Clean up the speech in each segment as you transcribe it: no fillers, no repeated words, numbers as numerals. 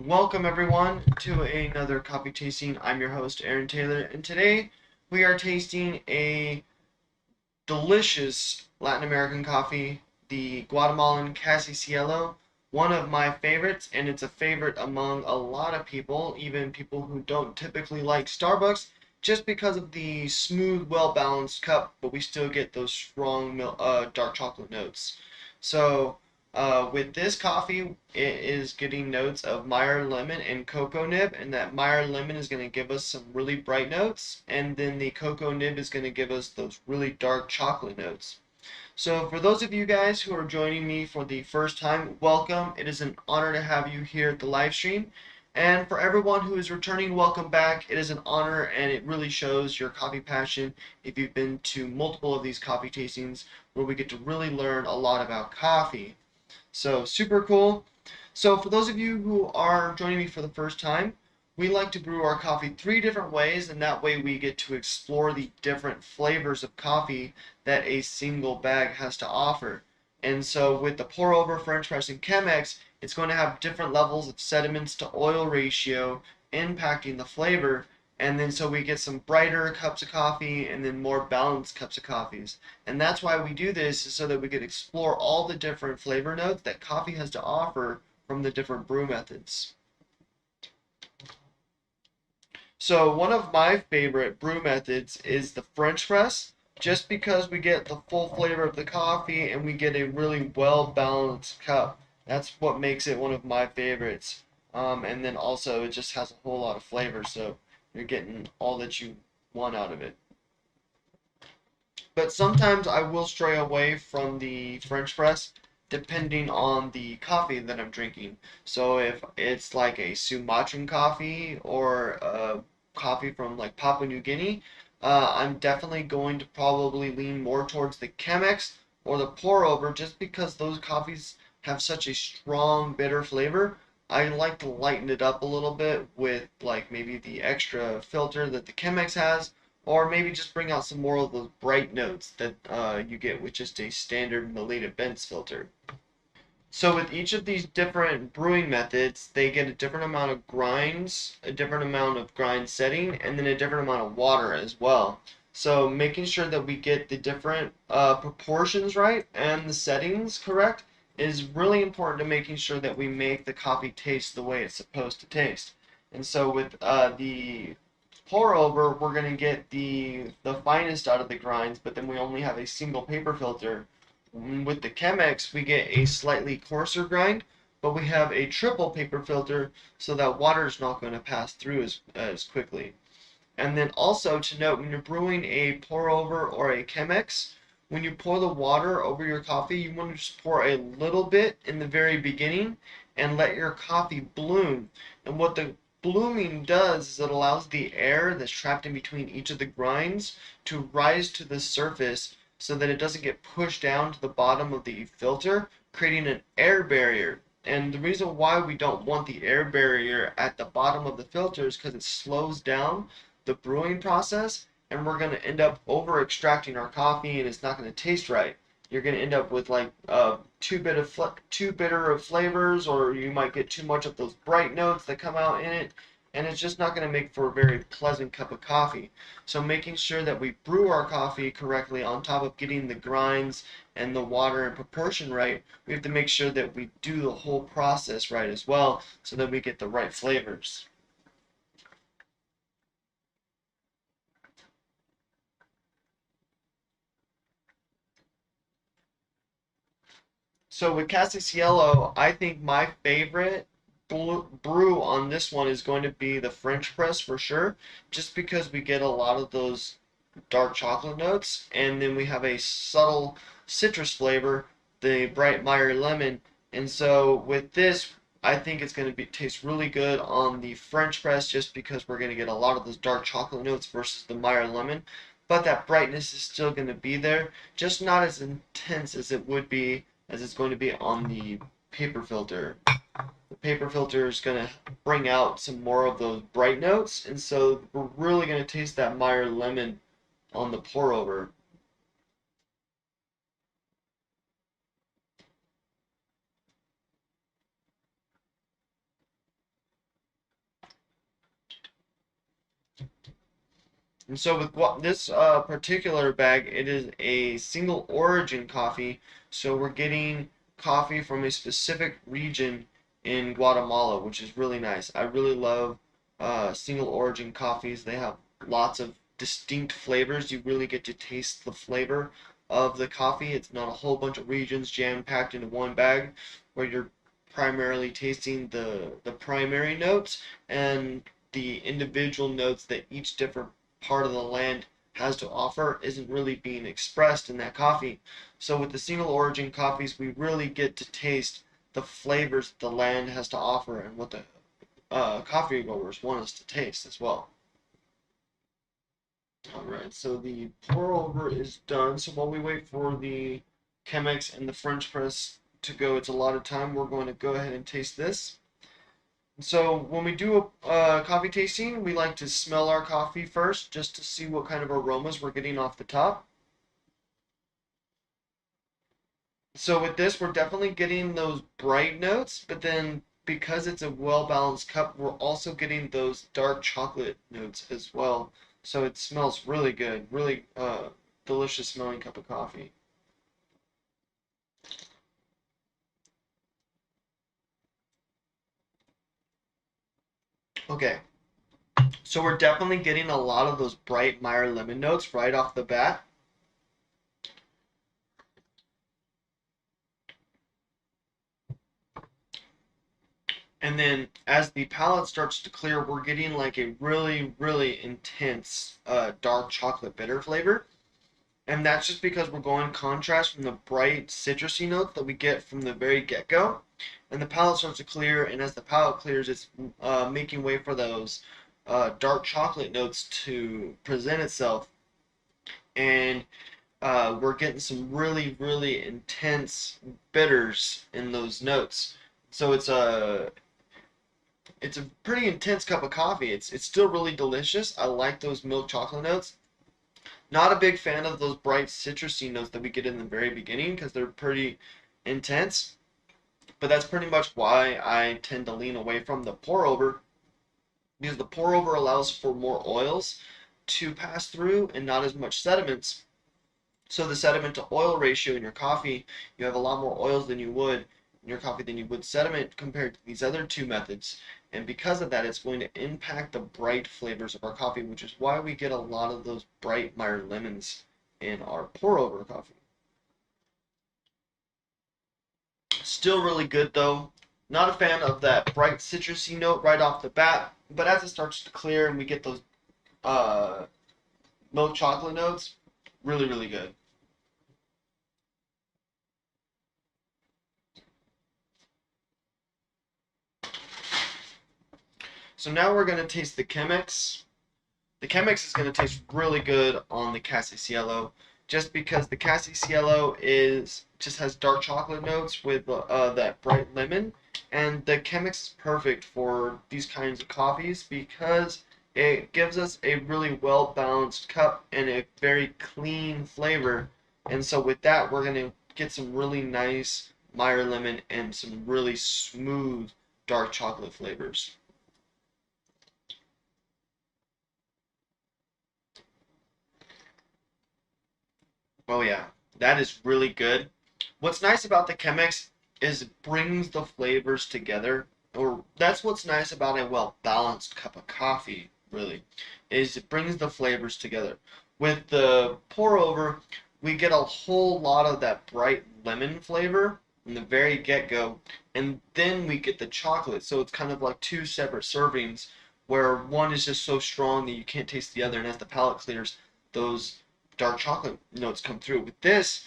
Welcome everyone to another coffee tasting. I'm your host Aaron Taylor, and today we are tasting a delicious Latin American coffee, the Guatemalan Cassie Cielo, one of my favorites, and it's a favorite among a lot of people, even people who don't typically like Starbucks, just because of the smooth, well-balanced cup, but we still get those strong dark chocolate notes. So with this coffee, it is getting notes of Meyer lemon and cocoa nib, and that Meyer lemon is going to give us some really bright notes, and then the cocoa nib is going to give us those really dark chocolate notes. So for those of you guys who are joining me for the first time, welcome. It is an honor to have you here at the live stream. And for everyone who is returning, welcome back. It is an honor, and it really shows your coffee passion if you've been to multiple of these coffee tastings where we get to really learn a lot about coffee. So super cool. So for those of you who are joining me for the first time, we like to brew our coffee 3 different ways, and that way we get to explore the different flavors of coffee that a single bag has to offer. And so with the pour over, French press, and Chemex, it's going to have different levels of sediments to oil ratio impacting the flavor. And then so we get some brighter cups of coffee and then more balanced cups of coffees. And that's why we do this, is so that we could explore all the different flavor notes that coffee has to offer from the different brew methods. So one of my favorite brew methods is the French press, just because we get the full flavor of the coffee and we get a really well balanced cup. That's what makes it one of my favorites. And then also it just has a whole lot of flavor, so you're getting all that you want out of it. But sometimes I will stray away from the French press depending on the coffee that I'm drinking. So if it's like a Sumatran coffee or a coffee from like Papua New Guinea, I'm definitely going to probably lean more towards the Chemex or the pour over, just because those coffees have such a strong bitter flavor. I like to lighten it up a little bit with like maybe the extra filter that the Chemex has, or maybe just bring out some more of those bright notes that you get with just a standard Melita Benz filter. So with each of these different brewing methods, they get a different amount of grinds, a different amount of grind setting, and then a different amount of water as well. So making sure that we get the different proportions right and the settings correct is really important to making sure that we make the coffee taste the way it's supposed to taste. And so with the pour over, we're going to get the finest out of the grinds, but then we only have a single paper filter. With the Chemex, we get a slightly coarser grind, but we have a triple paper filter, so that water is not going to pass through as quickly. And then also to note, when you're brewing a pour over or a Chemex, when you pour the water over your coffee, you want to just pour a little bit in the very beginning and let your coffee bloom. And what the blooming does is it allows the air that's trapped in between each of the grinds to rise to the surface, so that it doesn't get pushed down to the bottom of the filter, creating an air barrier. And the reason why we don't want the air barrier at the bottom of the filter is because it slows down the brewing process, and we're going to end up over extracting our coffee, and it's not going to taste right. You're going to end up with like too bitter of flavors, or you might get too much of those bright notes that come out in it, and it's just not going to make for a very pleasant cup of coffee. So making sure that we brew our coffee correctly, on top of getting the grinds and the water in proportion right, we have to make sure that we do the whole process right as well, so that we get the right flavors. So with Cassie Cielo, I think my favorite brew on this one is going to be the French press for sure, just because we get a lot of those dark chocolate notes, and then we have a subtle citrus flavor, the bright Meyer lemon. And so with this, I think it's going to taste really good on the French press, just because we're going to get a lot of those dark chocolate notes versus the Meyer lemon. But that brightness is still going to be there, just not as intense as it's going to be on the paper filter. The paper filter is going to bring out some more of those bright notes, and so we're really going to taste that Meyer lemon on the pour over. And so with this particular bag, it is a single origin coffee. So we're getting coffee from a specific region in Guatemala, which is really nice. I really love single origin coffees. They have lots of distinct flavors. You really get to taste the flavor of the coffee. It's not a whole bunch of regions jam packed into one bag where you're primarily tasting the primary notes and the individual notes that each different part of the land has to offer isn't really being expressed in that coffee. So with the single origin coffees, we really get to taste the flavors that the land has to offer and what the coffee growers want us to taste as well. Alright, so the pour over is done. So while we wait for the Chemex and the French press to go, it's a lot of time. We're going to go ahead and taste this. So when we do a coffee tasting, we like to smell our coffee first just to see what kind of aromas we're getting off the top. So with this, we're definitely getting those bright notes, but then because it's a well-balanced cup, we're also getting those dark chocolate notes as well. So it smells really good, really delicious smelling cup of coffee. Okay, so we're definitely getting a lot of those bright Meyer lemon notes right off the bat. And then as the palate starts to clear, we're getting like a really, really intense dark chocolate bitter flavor. And that's just because we're going contrast from the bright citrusy notes that we get from the very get-go. And the palate starts to clear, and as the palate clears, it's making way for those dark chocolate notes to present itself. And we're getting some really, really intense bitters in those notes. So it's a pretty intense cup of coffee. It's still really delicious. I like those milk chocolate notes. Not a big fan of those bright citrusy notes that we get in the very beginning because they're pretty intense. But that's pretty much why I tend to lean away from the pour over because the pour over allows for more oils to pass through and not as much sediments. So the sediment to oil ratio in your coffee, you have a lot more oils than you would in your coffee than you would sediment compared to these other two methods. And because of that, it's going to impact the bright flavors of our coffee, which is why we get a lot of those bright Meyer lemons in our pour over coffee. Still really good though. Not a fan of that bright citrusy note right off the bat, but as it starts to clear and we get those uh, milk chocolate notes, really, really good. So now we're going to taste the Chemex. The Chemex is going to taste really good on the Cassie Cielo, just because the Cassie Cielo just has dark chocolate notes with that bright lemon, and the Chemex is perfect for these kinds of coffees because it gives us a really well balanced cup and a very clean flavor. And so with that, we're going to get some really nice Meyer lemon and some really smooth dark chocolate flavors. Oh yeah, that is really good. What's nice about the Chemex is it brings the flavors together, or that's what's nice about a well-balanced cup of coffee, really, is it brings the flavors together. With the pour over, we get a whole lot of that bright lemon flavor in the very get-go, and then we get the chocolate. So it's kind of like two separate servings where one is just so strong that you can't taste the other, and as the palate clears, those dark chocolate notes come through. With this,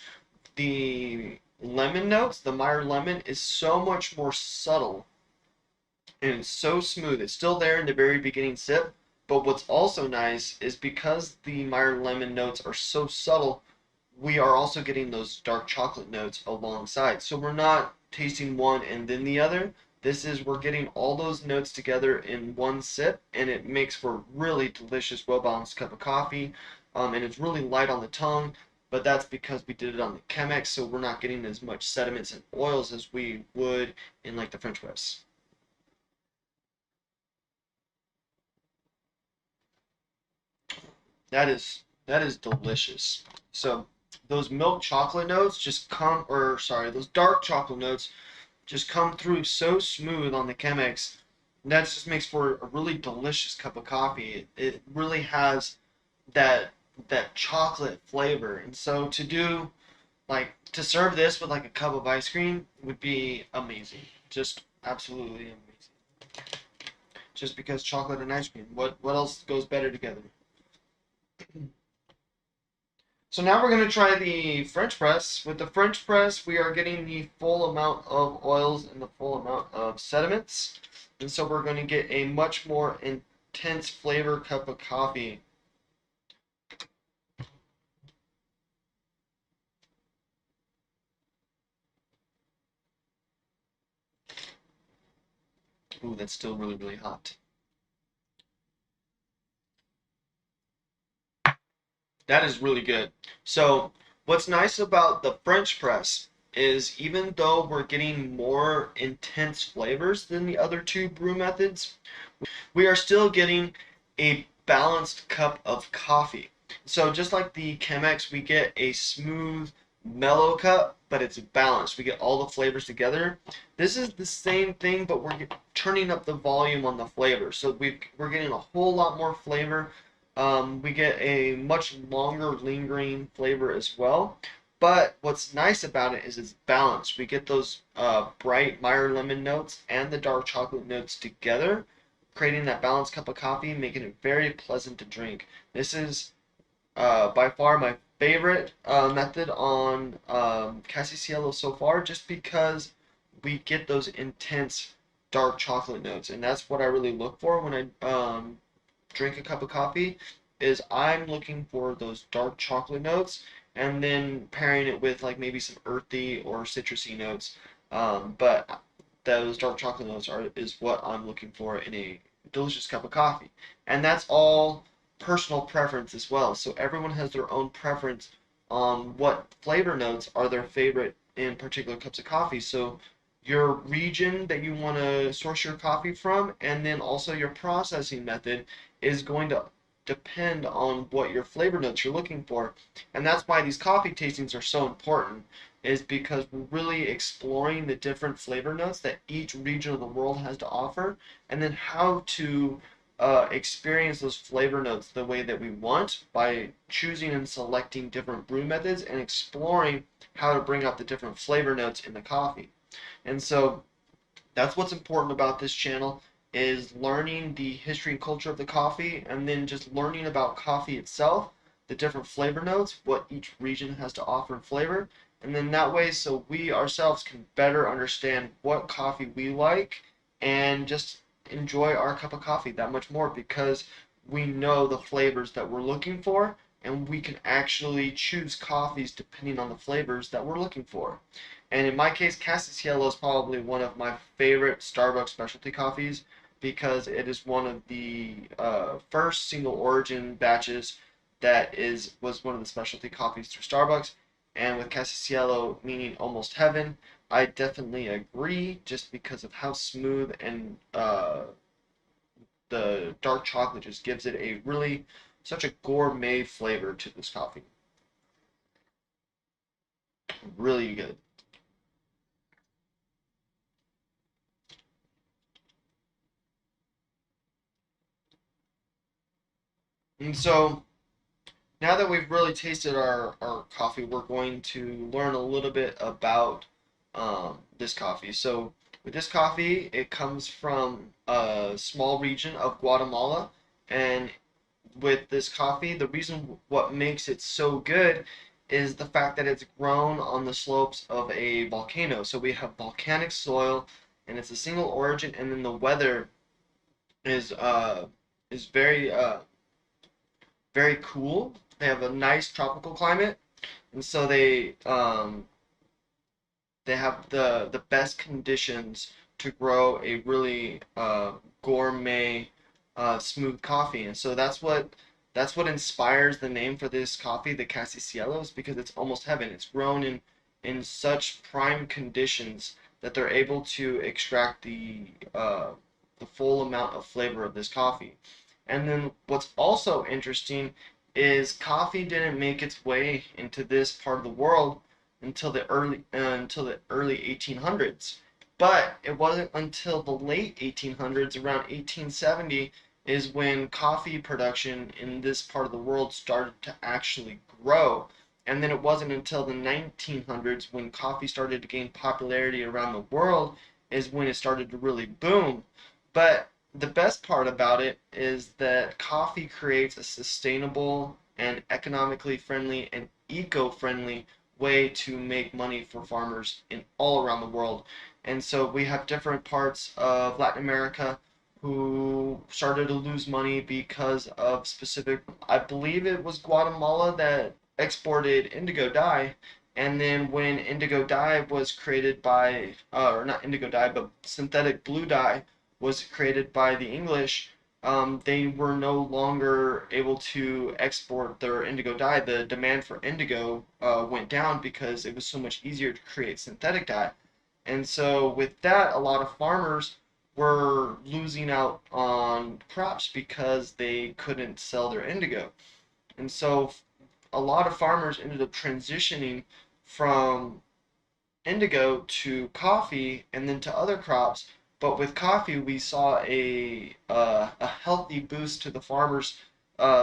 the lemon notes, the Meyer lemon, is so much more subtle and it's so smooth. It's still there in the very beginning sip, but what's also nice is because the Meyer lemon notes are so subtle, we are also getting those dark chocolate notes alongside. So we're not tasting one and then the other. We're getting all those notes together in one sip, and it makes for a really delicious, well-balanced cup of coffee. And it's really light on the tongue, but that's because we did it on the Chemex, so we're not getting as much sediments and oils as we would in like the French press. That is delicious. So those milk chocolate notes just come, or sorry, those dark chocolate notes just come through so smooth on the Chemex. That just makes for a really delicious cup of coffee. It really has that chocolate flavor. And so to do like to serve this with like a cup of ice cream would be amazing. Just absolutely amazing. Just because chocolate and ice cream. What else goes better together? So now we're going to try the French press. With the French press, we are getting the full amount of oils and the full amount of sediments. And so we're going to get a much more intense flavor cup of coffee. Ooh, that's still really, really hot. That is really good. So what's nice about the French press is even though we're getting more intense flavors than the other two brew methods, we are still getting a balanced cup of coffee. So just like the Chemex, we get a smooth, mellow cup, but it's balanced. We get all the flavors together. This is the same thing, but we're turning up the volume on the flavor. So we're getting a whole lot more flavor. We get a much longer lingering flavor as well. But what's nice about it is it's balanced. We get those bright Meyer lemon notes and the dark chocolate notes together, creating that balanced cup of coffee, making it very pleasant to drink. This is by far my favorite method on Cassie Cielo so far, just because we get those intense dark chocolate notes, and that's what I really look for when I drink a cup of coffee. Is I'm looking for those dark chocolate notes, and then pairing it with like maybe some earthy or citrusy notes. But those dark chocolate notes is what I'm looking for in a delicious cup of coffee, and that's all personal preference as well. So everyone has their own preference on what flavor notes are their favorite in particular cups of coffee. So your region that you want to source your coffee from, and then also your processing method is going to depend on what your flavor notes you're looking for. And that's why these coffee tastings are so important, is because we're really exploring the different flavor notes that each region of the world has to offer, and then how to experience those flavor notes the way that we want by choosing and selecting different brew methods and exploring how to bring out the different flavor notes in the coffee. And so that's what's important about this channel, is learning the history and culture of the coffee, and then just learning about coffee itself, the different flavor notes, what each region has to offer in flavor, and then that way so we ourselves can better understand what coffee we like and just enjoy our cup of coffee that much more, because we know the flavors that we're looking for, and we can actually choose coffees depending on the flavors that we're looking for. And in my case, Cassie Cielo is probably one of my favorite Starbucks specialty coffees, because it is one of the first single origin batches that was one of the specialty coffees through Starbucks. And with Cassie Cielo meaning almost heaven, I definitely agree, just because of how smooth and the dark chocolate just gives it a really such a gourmet flavor to this coffee. Really good. And so now that we've really tasted our coffee, we're going to learn a little bit about this coffee. So with this coffee, it comes from a small region of Guatemala, and with this coffee, the reason what makes it so good is the fact that it's grown on the slopes of a volcano. So we have volcanic soil, and it's a single origin, and then the weather is uh is very cool. They have a nice tropical climate, and so they have the best conditions to grow a really gourmet smooth coffee. And so that's what inspires the name for this coffee, the Cassie Cielos, because it's almost heaven. It's grown in such prime conditions that they're able to extract the full amount of flavor of this coffee. And then what's also interesting is coffee didn't make its way into this part of the world until the early 1800s. But it wasn't until the late 1800s, around 1870, is when coffee production in this part of the world started to actually grow. And then it wasn't until the 1900s, when coffee started to gain popularity around the world, is when it started to really boom. But the best part about it is that coffee creates a sustainable and economically friendly and eco-friendly way to make money for farmers in all around the world. And so we have different parts of Latin America who started to lose money because of specific, I believe it was Guatemala that exported indigo dye. And then when indigo dye was created by, or not indigo dye, but synthetic blue dye was created by the English, they were no longer able to export their indigo dye. The demand for indigo went down because it was so much easier to create synthetic dye. And so with that, a lot of farmers were losing out on crops because they couldn't sell their indigo. And so a lot of farmers ended up transitioning from indigo to coffee and then to other crops. But with coffee, we saw a healthy boost to the farmers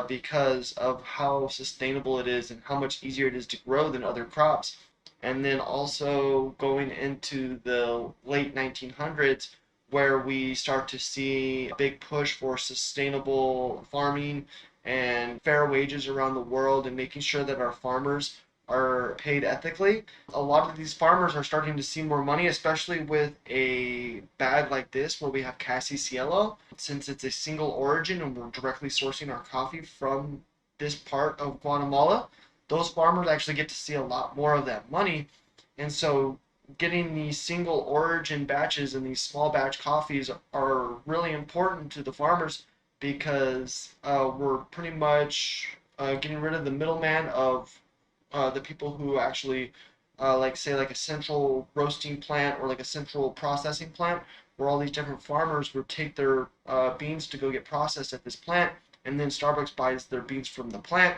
because of how sustainable it is and how much easier it is to grow than other crops. And then also going into the late 1900s, where we start to see a big push for sustainable farming and fair wages around the world, and making sure that our farmers are paid ethically. A lot of these farmers are starting to see more money, especially with a bag like this where we have Cassie Cielo. Since it's a single origin and we're directly sourcing our coffee from this part of Guatemala, those farmers actually get to see a lot more of that money. And so getting these single origin batches and these small batch coffees are really important to the farmers, because we're pretty much getting rid of the middleman of the people who actually, like say like a central roasting plant or like a central processing plant, where all these different farmers would take their beans to go get processed at this plant, and then Starbucks buys their beans from the plant.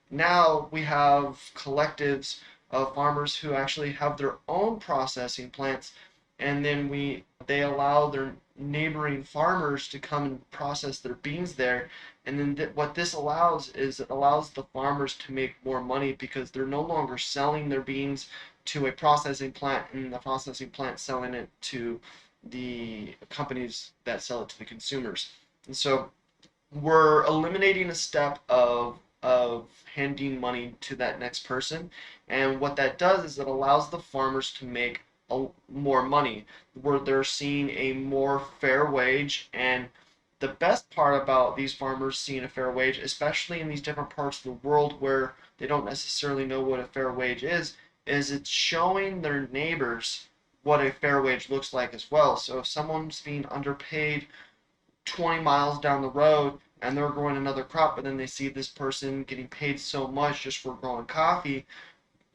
Now we have collectives of farmers who actually have their own processing plants, and then they allow their neighboring farmers to come and process their beans there. And then what this allows is it allows the farmers to make more money, because they're no longer selling their beans to a processing plant and the processing plant selling it to the companies that sell it to the consumers. And so we're eliminating a step of handing money to that next person. And what that does is it allows the farmers to make more money, where they're seeing a more fair wage. And the best part about these farmers seeing a fair wage, especially in these different parts of the world where they don't necessarily know what a fair wage is it's showing their neighbors what a fair wage looks like as well. So if someone's being underpaid 20 miles down the road and they're growing another crop, but then they see this person getting paid so much just for growing coffee,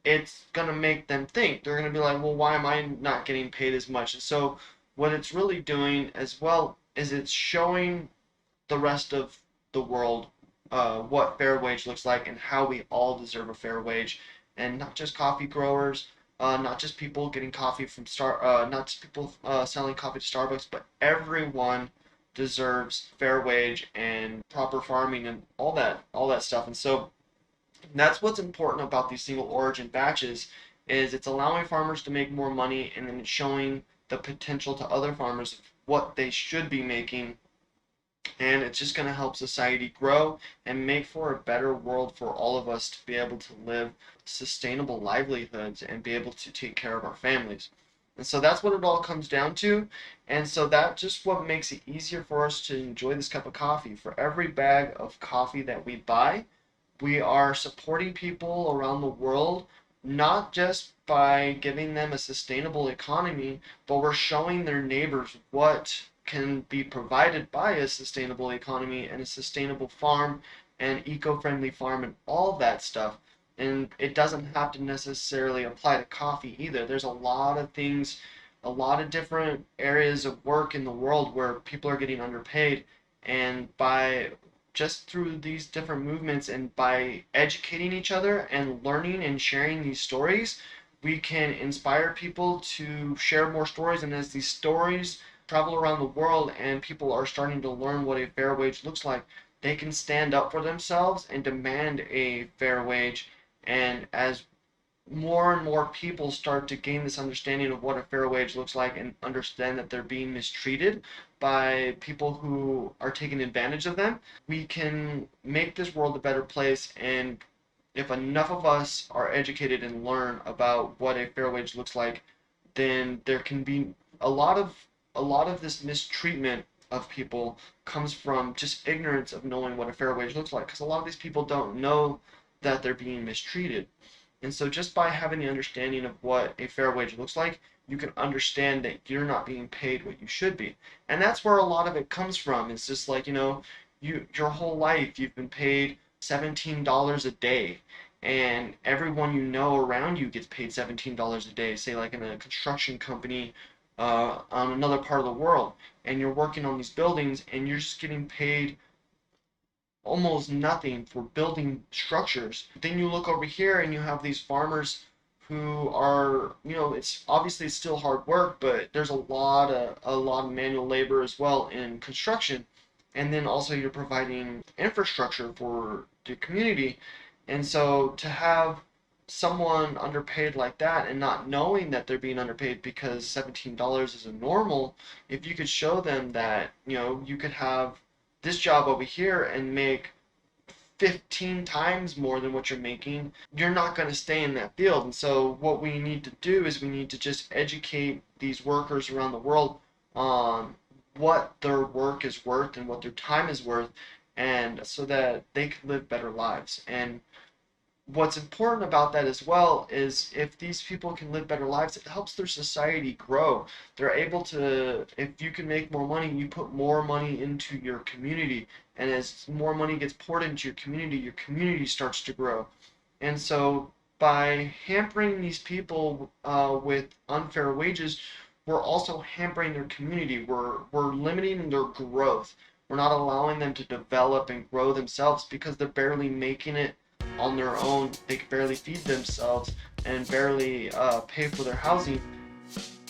it's going to make them think. They're going to be like, well, why am I not getting paid as much? And so what it's really doing as well is it's showing the rest of the world what fair wage looks like and how we all deserve a fair wage. And not just coffee growers, not just people getting coffee from not just people selling coffee to Starbucks, but everyone deserves fair wage and proper farming and all that stuff. And so that's what's important about these single origin batches, is it's allowing farmers to make more money, and then it's showing the potential to other farmers of what they should be making. And it's just going to help society grow and make for a better world for all of us to be able to live sustainable livelihoods and be able to take care of our families. And so that's what it all comes down to. And so that's just what makes it easier for us to enjoy this cup of coffee. For every bag of coffee that we buy, we are supporting people around the world, not just by giving them a sustainable economy, but we're showing their neighbors what can be provided by a sustainable economy and a sustainable farm and eco-friendly farm and all that stuff. And it doesn't have to necessarily apply to coffee either. There's a lot of things, a lot of different areas of work in the world where people are getting underpaid, and by just through these different movements and by educating each other and learning and sharing these stories, we can inspire people to share more stories. And as these stories travel around the world and people are starting to learn what a fair wage looks like, they can stand up for themselves and demand a fair wage. And as more and more people start to gain this understanding of what a fair wage looks like and understand that they're being mistreated by people who are taking advantage of them, we can make this world a better place. And if enough of us are educated and learn about what a fair wage looks like, then there can be a lot of this mistreatment of people comes from just ignorance of knowing what a fair wage looks like, because a lot of these people don't know that they're being mistreated. And so just by having the understanding of what a fair wage looks like, you can understand that you're not being paid what you should be. And that's where a lot of it comes from. It's just like, your whole life you've been paid $17 a day, and everyone you know around you gets paid $17 a day, say like in a construction company on another part of the world, and you're working on these buildings and you're just getting paid almost nothing for building structures. Then you look over here and you have these farmers who are, it's obviously still hard work, but there's a lot of manual labor as well in construction. And then also you're providing infrastructure for the community. And so to have someone underpaid like that and not knowing that they're being underpaid because $17 is a normal, if you could show them that, you could have this job over here and make 15 times more than what you're making, you're not going to stay in that field. And so what we need to do is we need to just educate these workers around the world on what their work is worth and what their time is worth, and so that they can live better lives. And what's important about that as well is if these people can live better lives, it helps their society grow. They're able to, if you can make more money, you put more money into your community. And as more money gets poured into your community starts to grow. And so by hampering these people with unfair wages, we're also hampering their community. We're limiting their growth. We're not allowing them to develop and grow themselves because they're barely making it on their own. They can barely feed themselves and barely pay for their housing.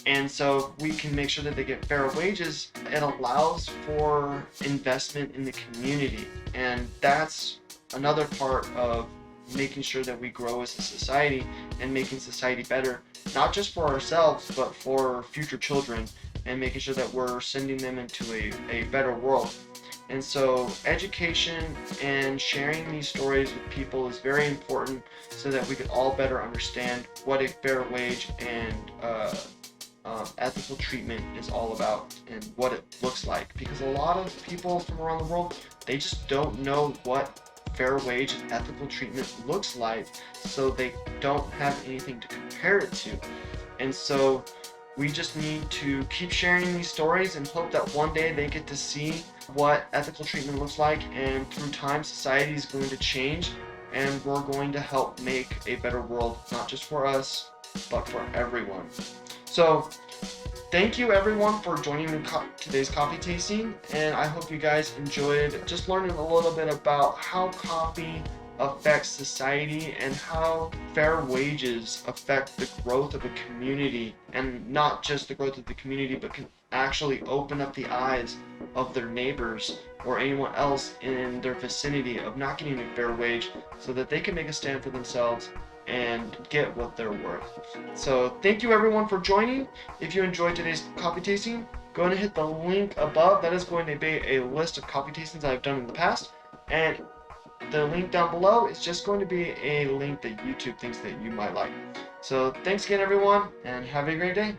And so we can make sure that they get fair wages. It allows for investment in the community. And that's another part of making sure that we grow as a society and making society better, not just for ourselves, but for future children, and making sure that we're sending them into a better world. And so education and sharing these stories with people is very important so that we can all better understand what a fair wage and ethical treatment is all about and what it looks like. Because a lot of people from around the world, they just don't know what fair wage and ethical treatment looks like, so they don't have anything to compare it to. And so we just need to keep sharing these stories and hope that one day they get to see what ethical treatment looks like, and through time society is going to change and we're going to help make a better world, not just for us, but for everyone. So thank you everyone for joining today's coffee tasting, and I hope you guys enjoyed just learning a little bit about how coffee affects society and how fair wages affect the growth of a community, and not just the growth of the community, but can actually open up the eyes of their neighbors or anyone else in their vicinity of not getting a fair wage, so that they can make a stand for themselves and get what they're worth. So thank you everyone for joining. If you enjoyed today's coffee tasting, go ahead and hit the link above. That is going to be a list of coffee tastings I've done in the past, and the link down below is just going to be a link that YouTube thinks that you might like. So thanks again everyone, and have a great day.